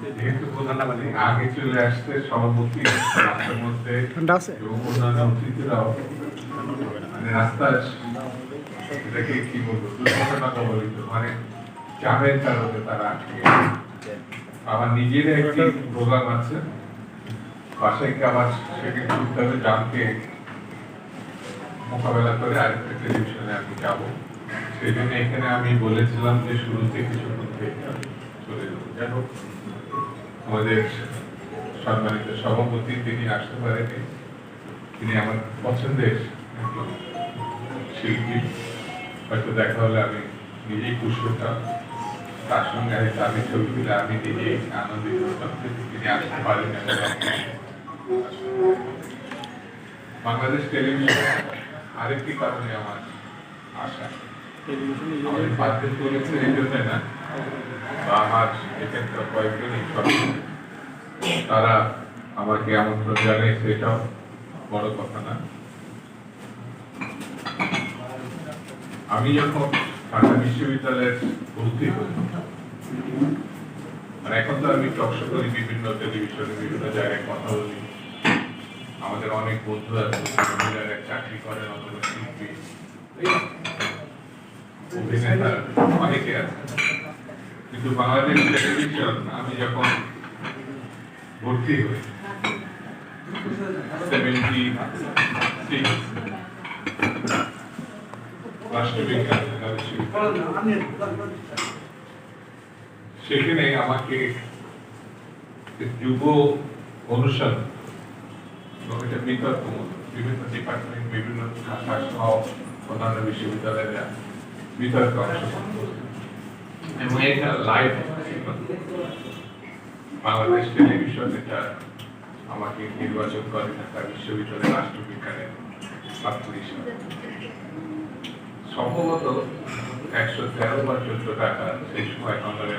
যেহেতু প্রধানমন্ত্রী আগে চলে আসছে সভাপতি রাস্তার মধ্যে এবং অন্যান্য অতিথিরাও মানে রাস্তার এটাকে কি বলবো দুর্ঘটনা কবলিত মানে চাপের কারণে তারা আটকে আমার নিজের একটি প্রোগ্রাম আছে বাসায় আবার সেখানে ছুটতে হবে জামকে মোকাবেলা করে আরেকটা টেলিভিশনে আমি যাবো সেই জন্য এখানে আমি বলেছিলাম যে শুরুতে কিছুক্ষণ থেকে চলে যাবো যাই হোক আমাদের সম্মানিত সভাপতি তিনি আসতে পারেনি তিনি আমার পছন্দের শিল্পী হয়তো দেখা হলে আমি নিজেই খুশি হতাম তার সঙ্গে আমি ছবি তুলে আমি নিজেই আনন্দিত হতাম তিনি আসতে পারেন বাংলাদেশ টেলিভিশন আরেকটি কারণে আমার আশা আমাদের বাধ্যত করেছে এই জন্য না বা আমার এখানকার কয়েকজনই সব তারা আমাকে আমন্ত্রণ জানিয়েছে এটাও বড় কথা না আমি যখন ঢাকা বিশ্ববিদ্যালয়ের ভর্তি হই আর এখন তো আমি টকশো করি বিভিন্ন টেলিভিশনে বিভিন্ন জায়গায় কথা বলি আমাদের অনেক বন্ধু আছে চাকরি করেন অথবা শিল্পী অভিনেতা অনেকে আছে কিন্তু বাংলাদেশ টেলিভিশন আমি যখন ভর্তি হই 76 রাষ্ট্রবিজ্ঞান সেখানে আমাকে যুব অনুষ্ঠান বিতর্ক বিভিন্ন ডিপার্টমেন্ট বিভিন্ন শাখা সহ অন্যান্য বিশ্ববিদ্যালয়ের বিতর্ক অংশগ্রহণ এবং এটা লাইভ বাংলাদেশ টেলিভিশন এটা আমাকে নির্বাচন করে ঢাকা বিশ্ববিদ্যালয়ের রাষ্ট্রবিজ্ঞানের ছাত্র হিসেবে সম্ভবত 113 বা 14 টাকা সেই সময় অনারে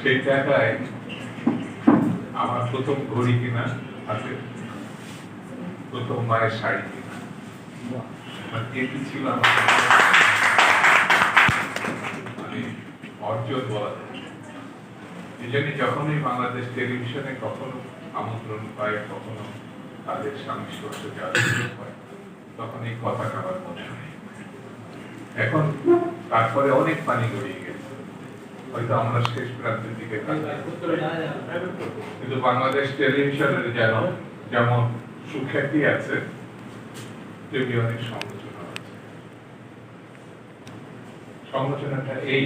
সেই টাকায় আমার প্রথম ঘড়ি কিনা হাতে প্রথম মায়ের শাড়ি কিনা মানে এটি ছিল আমার মানে অর্জন বলা যায় এই জন্য যখনই বাংলাদেশ টেলিভিশনে কখনো আমন্ত্রণ পায় কখনো তাদের সংস্পর্শে যাওয়ার সুযোগ হয় তখন এই কথাটা আমার মনে হয় এখন তারপরে অনেক পানি গড়িয়ে গেছে হয়তো আমরা শেষ প্রান্তের দিকে কিন্তু বাংলাদেশ টেলিভিশনের যেন যেমন সুখ্যাতি আছে তেমনি অনেক সমালোচনা আছে সমালোচনাটা এই